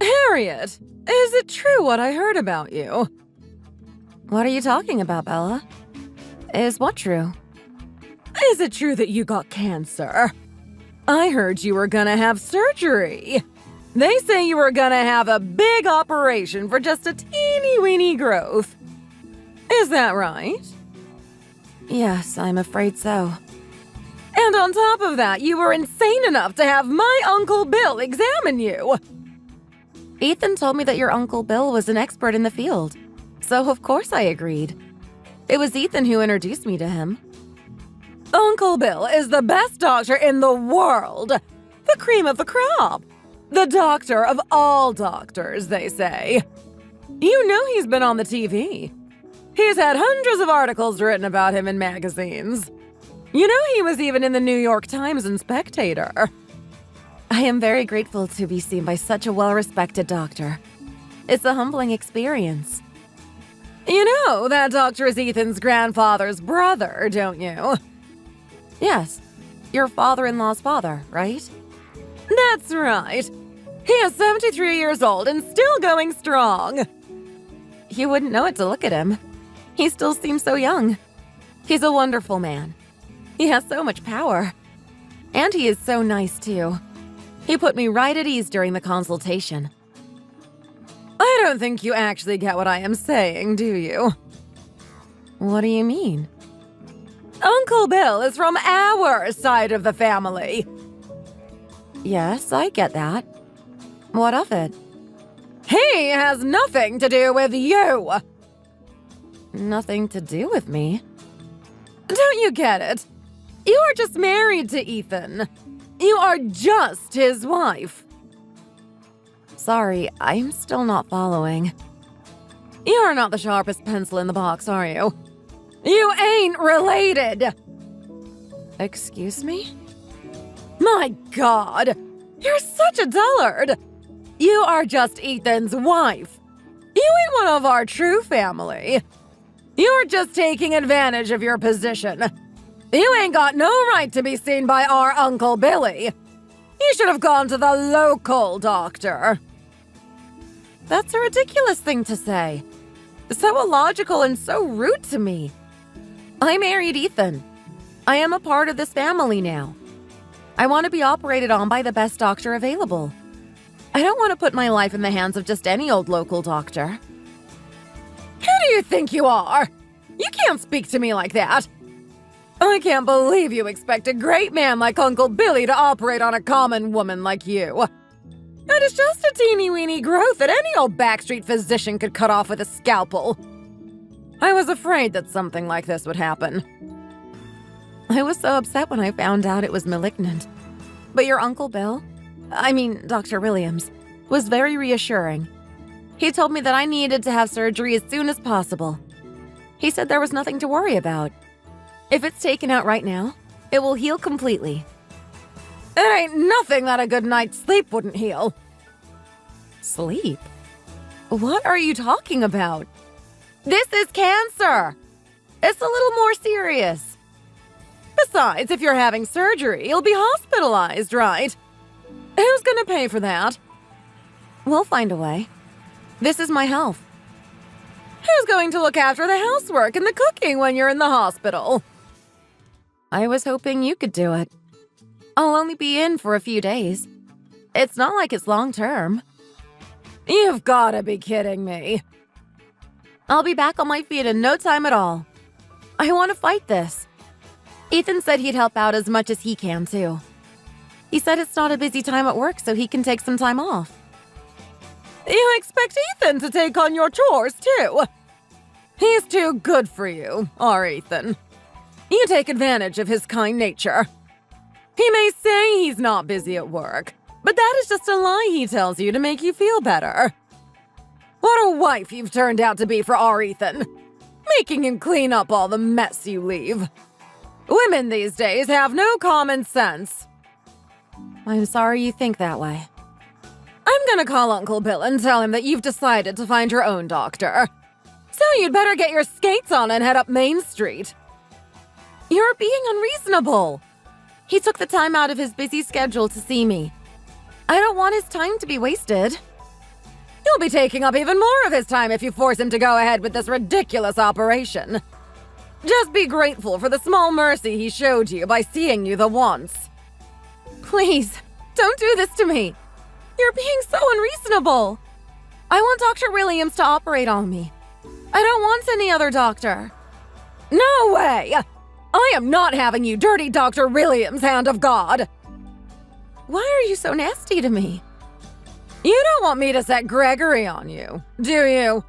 Harriet, is it true what I heard about you? What are you talking about, Bella? Is what true? Is it true that you got cancer? I heard you were gonna have surgery. They say you were gonna have a big operation for just a teeny-weeny growth. Is that right? Yes, I'm afraid so. And on top of that, you were insane enough to have my Uncle Bill examine you. Ethan told me that your Uncle Bill was an expert in the field, so of course I agreed. It was Ethan who introduced me to him. Uncle Bill is the best doctor in the world. The cream of the crop. The doctor of all doctors, they say. You know he's been on the TV. He's had hundreds of articles written about him in magazines. You know he was even in the New York Times and Spectator. I am very grateful to be seen by such a well-respected doctor. It's a humbling experience. You know that doctor is Ethan's grandfather's brother, don't you? Yes, your father-in-law's father, right? That's right. He is 73 years old and still going strong. You wouldn't know it to look at him. He still seems so young. He's a wonderful man. He has so much power. And he is so nice, too. He put me right at ease during the consultation. I don't think you actually get what I am saying, do you? What do you mean? Uncle Bill is from our side of the family. Yes, I get that. What of it? He has nothing to do with you. Nothing to do with me. Don't you get it? You are just married to Ethan. You are just his wife. Sorry, I'm still not following. You are not the sharpest pencil in the box, are you? You ain't related. Excuse me? My God, you're such a dullard. You are just Ethan's wife. You ain't one of our true family. You're just taking advantage of your position. You ain't got no right to be seen by our Uncle Billy. You should have gone to the local doctor. That's a ridiculous thing to say. So illogical and so rude to me. I married Ethan. I am a part of this family now. I want to be operated on by the best doctor available. I don't want to put my life in the hands of just any old local doctor. Who do you think you are? You can't speak to me like that. I can't believe you expect a great man like Uncle Billy to operate on a common woman like you. And it's just a teeny-weeny growth that any old backstreet physician could cut off with a scalpel. I was afraid that something like this would happen. I was so upset when I found out it was malignant. But your Uncle Bill, Dr. Williams, was very reassuring. He told me that I needed to have surgery as soon as possible. He said there was nothing to worry about. If it's taken out right now, it will heal completely. It ain't nothing that a good night's sleep wouldn't heal. Sleep? What are you talking about? This is cancer. It's a little more serious. Besides, if you're having surgery, you'll be hospitalized, right? Who's gonna pay for that? We'll find a way. This is my health. Who's going to look after the housework and the cooking when you're in the hospital? I was hoping you could do it. I'll only be in for a few days. It's not like it's long-term. You've gotta be kidding me. I'll be back on my feet in no time at all. I want to fight this. Ethan said he'd help out as much as he can, too. He said it's not a busy time at work, so he can take some time off. You expect Ethan to take on your chores, too? He's too good for you, our Ethan. You take advantage of his kind nature. He may say he's not busy at work, but that is just a lie he tells you to make you feel better. What a wife you've turned out to be for our Ethan, making him clean up all the mess you leave. Women these days have no common sense. I'm sorry you think that way. I'm gonna call Uncle Bill and tell him that you've decided to find your own doctor. So you'd better get your skates on and head up Main Street. You're being unreasonable. He took the time out of his busy schedule to see me. I don't want his time to be wasted. He'll be taking up even more of his time if you force him to go ahead with this ridiculous operation. Just be grateful for the small mercy he showed you by seeing you the once. Please, don't do this to me. You're being so unreasonable. I want Dr. Williams to operate on me. I don't want any other doctor. No way! I am not having you dirty Dr. Williams, hand of God! Why are you so nasty to me? You don't want me to set Gregory on you, do you?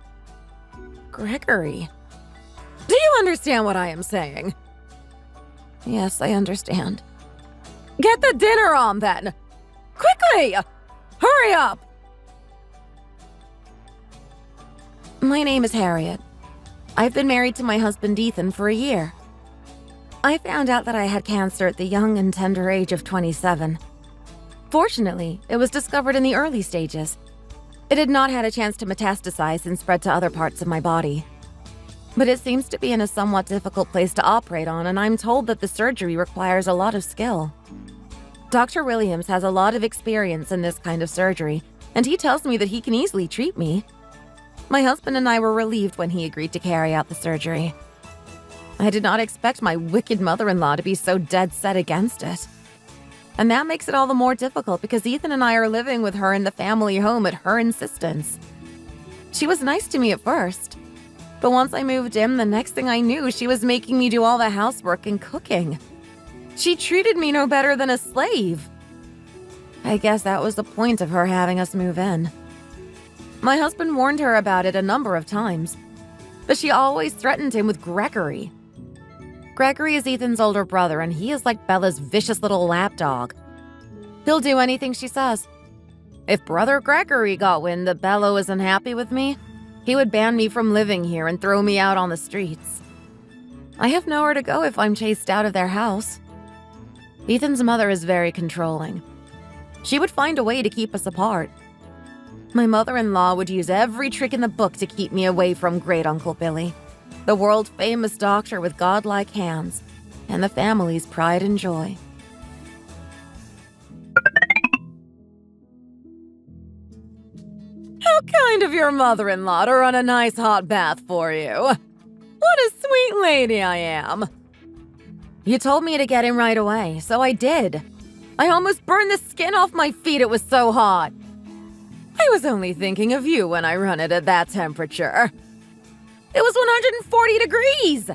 Gregory? Do you understand what I am saying? Yes, I understand. Get the dinner on, then! Quickly! Hurry up! My name is Harriet. I've been married to my husband Ethan for a year. I found out that I had cancer at the young and tender age of 27. Fortunately, it was discovered in the early stages. It had not had a chance to metastasize and spread to other parts of my body. But it seems to be in a somewhat difficult place to operate on, and I'm told that the surgery requires a lot of skill. Dr. Williams has a lot of experience in this kind of surgery, and he tells me that he can easily treat me. My husband and I were relieved when he agreed to carry out the surgery. I did not expect my wicked mother-in-law to be so dead set against it. And that makes it all the more difficult because Ethan and I are living with her in the family home at her insistence. She was nice to me at first, but once I moved in, the next thing I knew, she was making me do all the housework and cooking. She treated me no better than a slave. I guess that was the point of her having us move in. My husband warned her about it a number of times, but she always threatened him with Gregory. Gregory is Ethan's older brother, and he is like Bella's vicious little lapdog. He'll do anything she says. If Brother Gregory got wind that Bella was unhappy with me, he would ban me from living here and throw me out on the streets. I have nowhere to go if I'm chased out of their house. Ethan's mother is very controlling. She would find a way to keep us apart. My mother-in-law would use every trick in the book to keep me away from Great Uncle Billy, the world-famous doctor with godlike hands, and the family's pride and joy. How kind of your mother-in-law to run a nice hot bath for you. What a sweet lady I am. You told me to get in right away, so I did. I almost burned the skin off my feet, it was so hot. I was only thinking of you when I run it at that temperature. It was 140 degrees!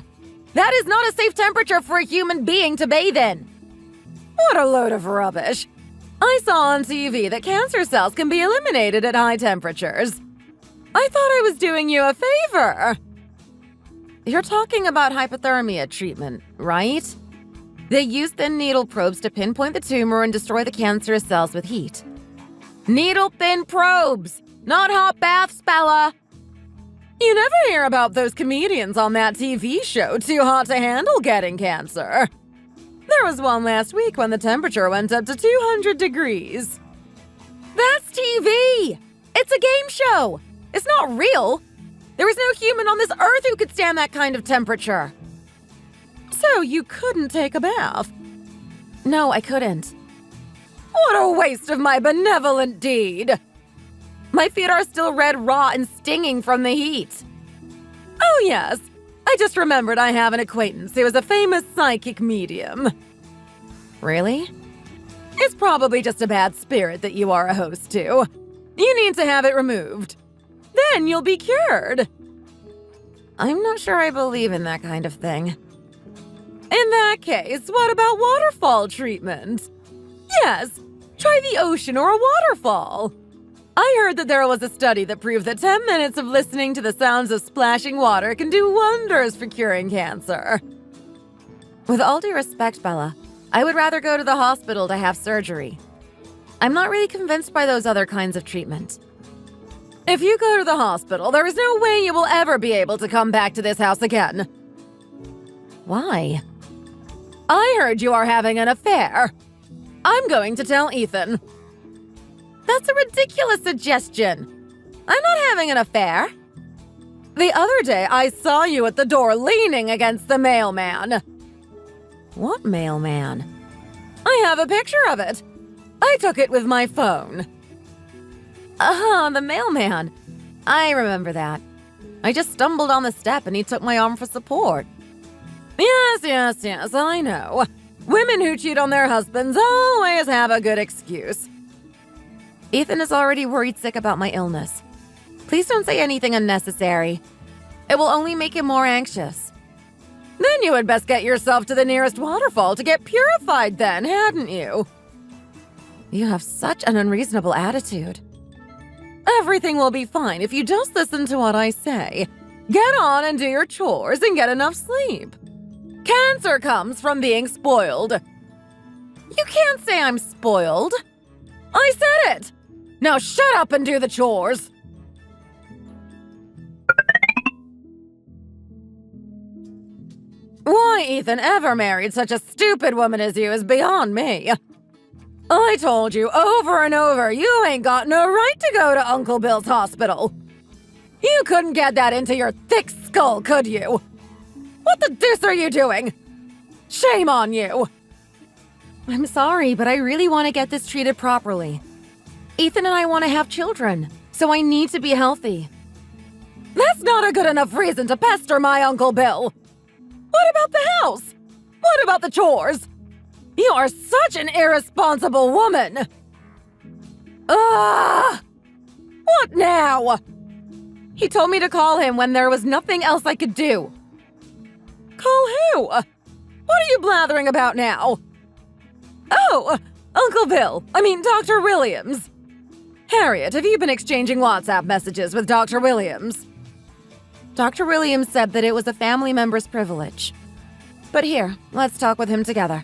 That is not a safe temperature for a human being to bathe in. What a load of rubbish. I saw on TV that cancer cells can be eliminated at high temperatures. I thought I was doing you a favor. You're talking about hypothermia treatment, right? They use thin needle probes to pinpoint the tumor and destroy the cancerous cells with heat. Needle-thin probes, not hot baths, Bella! You never hear about those comedians on that TV show too hot to handle getting cancer. There was one last week when the temperature went up to 200 degrees. That's TV! It's a game show! It's not real! There is no human on this earth who could stand that kind of temperature. So you couldn't take a bath? No, I couldn't. What a waste of my benevolent deed! My feet are still red raw and stinging from the heat. Oh yes, I just remembered I have an acquaintance who is a famous psychic medium. Really? It's probably just a bad spirit that you are a host to. You need to have it removed. Then you'll be cured. I'm not sure I believe in that kind of thing. In that case, what about waterfall treatment? Yes, try the ocean or a waterfall. I heard that there was a study that proved that 10 minutes of listening to the sounds of splashing water can do wonders for curing cancer. With all due respect, Bella, I would rather go to the hospital to have surgery. I'm not really convinced by those other kinds of treatment. If you go to the hospital, there is no way you will ever be able to come back to this house again. Why? I heard you are having an affair. I'm going to tell Ethan. That's a ridiculous suggestion. I'm not having an affair. The other day, I saw you at the door leaning against the mailman. What mailman? I have a picture of it. I took it with my phone. The mailman. I remember that. I just stumbled on the step and he took my arm for support. Yes, I know. Women who cheat on their husbands always have a good excuse. Ethan is already worried sick about my illness. Please don't say anything unnecessary. It will only make him more anxious. Then you had best get yourself to the nearest waterfall to get purified then, hadn't you? You have such an unreasonable attitude. Everything will be fine if you just listen to what I say. Get on and do your chores and get enough sleep. Cancer comes from being spoiled. You can't say I'm spoiled. I said it! Now shut up and do the chores. Why Ethan ever married such a stupid woman as you is beyond me. I told you over and over, you ain't got no right to go to Uncle Bill's hospital. You couldn't get that into your thick skull, could you? What the deuce are you doing? Shame on you. I'm sorry, but I really want to get this treated properly. Ethan and I want to have children, so I need to be healthy. That's not a good enough reason to pester my Uncle Bill. What about the house? What about the chores? You are such an irresponsible woman. What now? He told me to call him when there was nothing else I could do. Call who? What are you blathering about now? Oh, Uncle Bill. Dr. Williams. Harriet, have you been exchanging WhatsApp messages with Dr. Williams? Dr. Williams said that it was a family member's privilege. But here, let's talk with him together.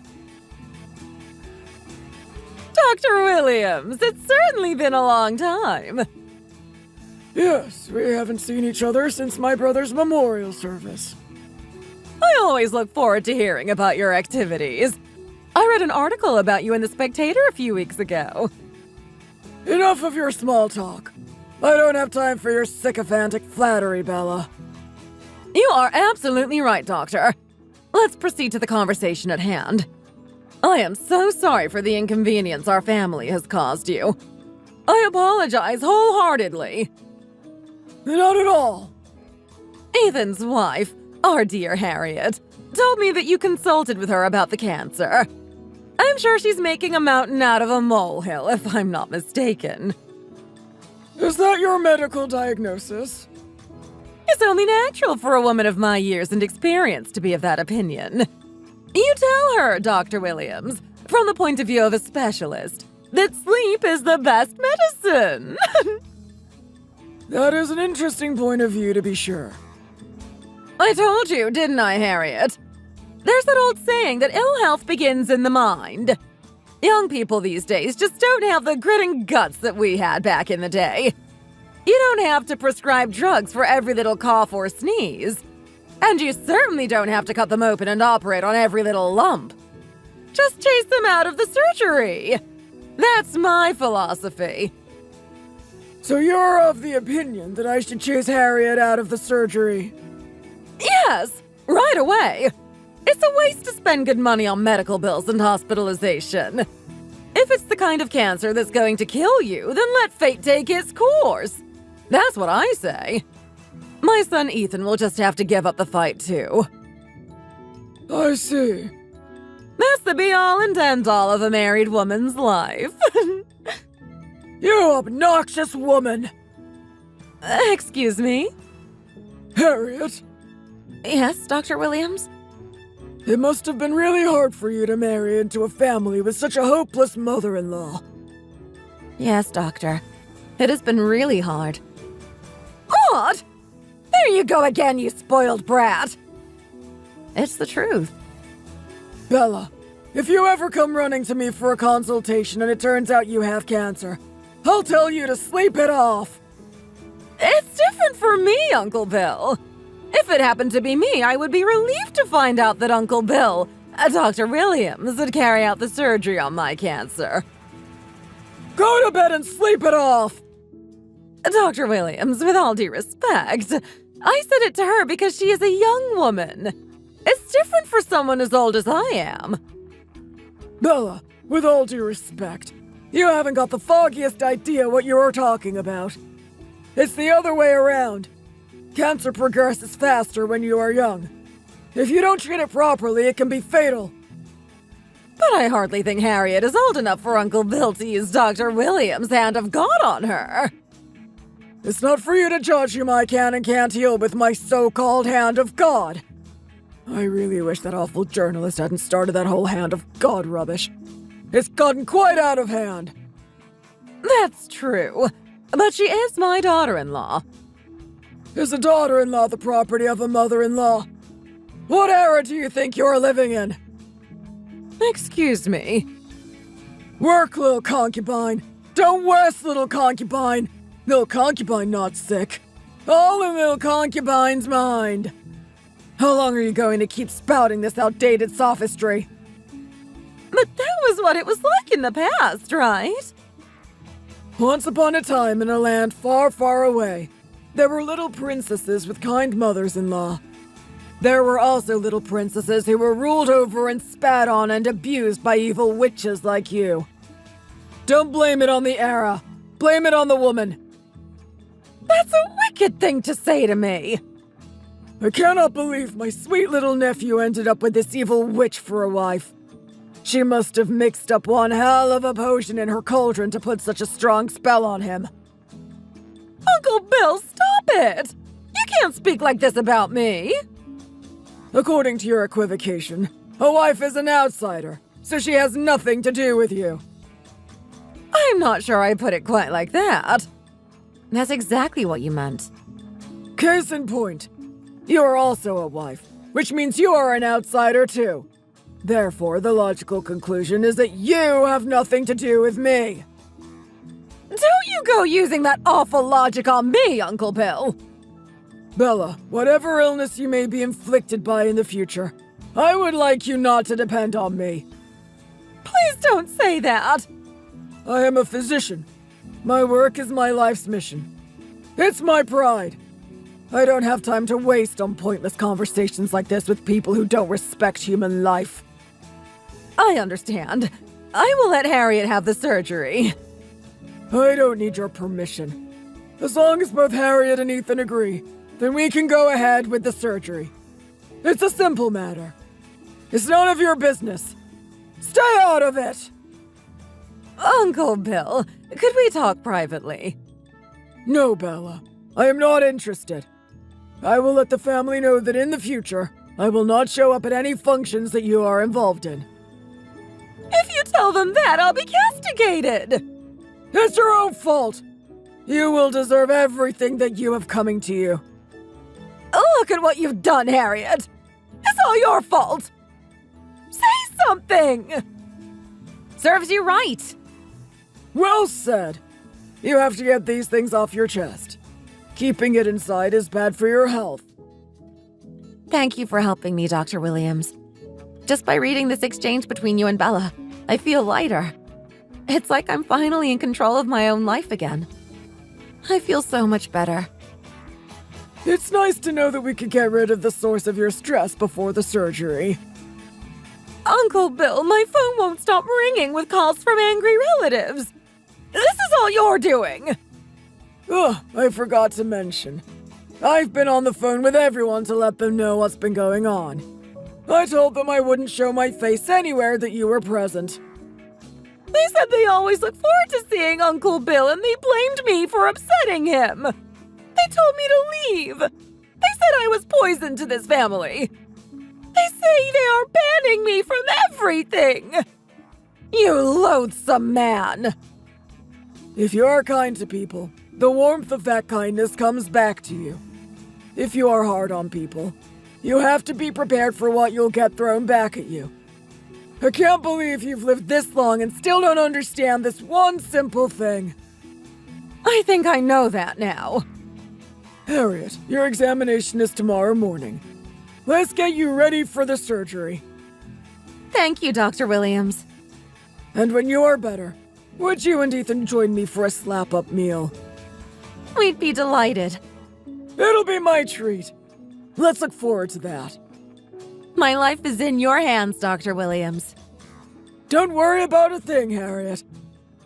Dr. Williams, it's certainly been a long time. Yes, we haven't seen each other since my brother's memorial service. I always look forward to hearing about your activities. I read an article about you in The Spectator a few weeks ago. Enough of your small talk. I don't have time for your sycophantic flattery, Bella. You are absolutely right, Doctor. Let's proceed to the conversation at hand. I am so sorry for the inconvenience our family has caused you. I apologize wholeheartedly. Not at all. Ethan's wife, our dear Harriet, told me that you consulted with her about the cancer. I'm sure she's making a mountain out of a molehill, if I'm not mistaken. Is that your medical diagnosis? It's only natural for a woman of my years and experience to be of that opinion. You tell her, Dr. Williams, from the point of view of a specialist, that sleep is the best medicine. That is an interesting point of view, to be sure. I told you, didn't I, Harriet? There's that old saying that ill health begins in the mind. Young people these days just don't have the grit and guts that we had back in the day. You don't have to prescribe drugs for every little cough or sneeze. And you certainly don't have to cut them open and operate on every little lump. Just chase them out of the surgery. That's my philosophy. So you're of the opinion that I should chase Harriet out of the surgery? Yes, right away. It's a waste to spend good money on medical bills and hospitalization. If it's the kind of cancer that's going to kill you, then let fate take its course. That's what I say. My son Ethan will just have to give up the fight, too. I see. That's the be-all and end-all of a married woman's life. You obnoxious woman! Excuse me? Harriet, Yes, Dr. Williams? it must have been really hard for you to marry into a family with such a hopeless mother-in-law. Yes, Doctor. It has been really hard. What? There you go again, you spoiled brat. It's the truth. Bella, if you ever come running to me for a consultation and it turns out you have cancer, I'll tell you to sleep it off. It's different for me, Uncle Bill. If it happened to be me, I would be relieved to find out that Uncle Bill, Dr. Williams, would carry out the surgery on my cancer. Go to bed and sleep it off! Dr. Williams, with all due respect, I said it to her because she is a young woman. It's different for someone as old as I am. Bella, With all due respect, you haven't got the foggiest idea what you are talking about. It's the other way around. Cancer progresses faster when you are young. If you don't treat it properly, it can be fatal. But I hardly think Harriet is old enough for Uncle Bill to use Dr. Williams' hand of God on her. It's not for you to judge whom I can and can't heal with my so-called hand of God. I really wish that awful journalist hadn't started that whole hand of God rubbish. It's gotten quite out of hand. That's true. But she is my daughter-in-law. Is a daughter-in-law the property of a mother-in-law? What era do you think you're living in? Excuse me. Work, little concubine. Don't rest, little concubine. Little concubine not sick. All in little concubine's mind. How long are you going to keep spouting this outdated sophistry? But that was what it was like in the past, right? Once upon a time in a land far, far away, there were little princesses with kind mothers-in-law. There were also little princesses who were ruled over and spat on and abused by evil witches like you. Don't blame it on the era. Blame it on the woman. That's a wicked thing to say to me. I cannot believe my sweet little nephew ended up with this evil witch for a wife. She must have mixed up one hell of a potion in her cauldron to put such a strong spell on him. Uncle Bill, stop it! You can't speak like this about me! According to your equivocation, a wife is an outsider, so she has nothing to do with you. I'm not sure I put it quite like that. That's exactly what you meant. Case in point, you are also a wife, which means you are an outsider too. Therefore, the logical conclusion is that you have nothing to do with me. Don't you go using that awful logic on me, Uncle Bill! Bella, whatever illness you may be inflicted by in the future, I would like you not to depend on me. Please don't say that! I am a physician. My work is my life's mission. It's my pride. I don't have time to waste on pointless conversations like this with people who don't respect human life. I understand. I will let Harriet have the surgery. I don't need your permission. As long as both Harriet and Ethan agree, then we can go ahead with the surgery. It's a simple matter. It's none of your business. Stay out of it! Uncle Bill, could we talk privately? No, Bella. I am not interested. I will let the family know that in the future, I will not show up at any functions that you are involved in. If you tell them that, I'll be castigated! It's your own fault! You will deserve everything that you have coming to you. Look at what you've done, Harriet! It's all your fault! Say something! Serves you right! Well said! You have to get these things off your chest. Keeping it inside is bad for your health. Thank you for helping me, Dr. Williams. Just by reading this exchange between you and Bella, I feel lighter. It's like I'm finally in control of my own life again. I feel so much better. It's nice to know that we could get rid of the source of your stress before the surgery. Uncle Bill, my phone won't stop ringing with calls from angry relatives. This is all you're doing. Ugh, I forgot to mention. I've been on the phone with everyone to let them know what's been going on. I told them I wouldn't show my face anywhere that you were present. They said they always look forward to seeing Uncle Bill, and they blamed me for upsetting him. They told me to leave. They said I was poison to this family. They say they are banning me from everything. You loathsome man. If you are kind to people, the warmth of that kindness comes back to you. If you are hard on people, you have to be prepared for what you'll get thrown back at you. I can't believe you've lived this long and still don't understand this one simple thing. I think I know that now. Harriet, your examination is tomorrow morning. Let's get you ready for the surgery. Thank you, Dr. Williams. And when you are better, would you and Ethan join me for a slap-up meal? We'd be delighted. It'll be my treat. Let's look forward to that. My life is in your hands, Dr. Williams. Don't worry about a thing, Harriet.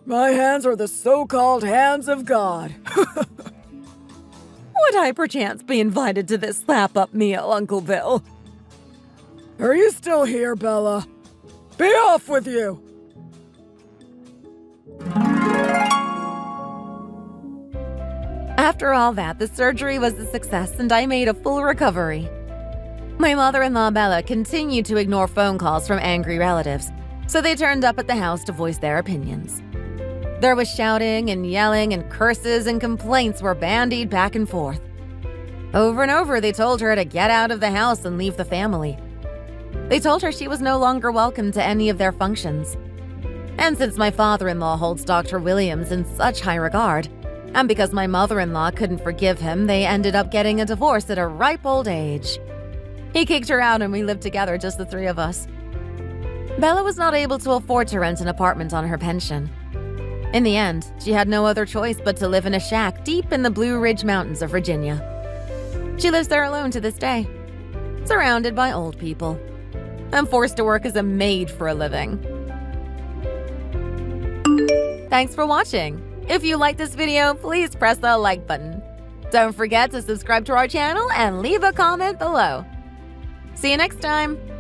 My hands are the so-called hands of God. Would I perchance be invited to this slap-up meal, Uncle Bill? Are you still here, Bella? Be off with you! After all that, the surgery was a success and I made a full recovery. My mother-in-law Bella continued to ignore phone calls from angry relatives, so they turned up at the house to voice their opinions. There was shouting and yelling, and curses and complaints were bandied back and forth. Over and over, they told her to get out of the house and leave the family. They told her she was no longer welcome to any of their functions. And since my father-in-law holds Dr. Williams in such high regard, and because my mother-in-law couldn't forgive him, they ended up getting a divorce at a ripe old age. He kicked her out and we lived together, just the three of us. Bella was not able to afford to rent an apartment on her pension. In the end, she had no other choice but to live in a shack deep in the Blue Ridge Mountains of Virginia. She lives there alone to this day, surrounded by old people, and forced to work as a maid for a living. Thanks for watching. If you liked this video, please press the like button. Don't forget to subscribe to our channel and leave a comment below. See you next time!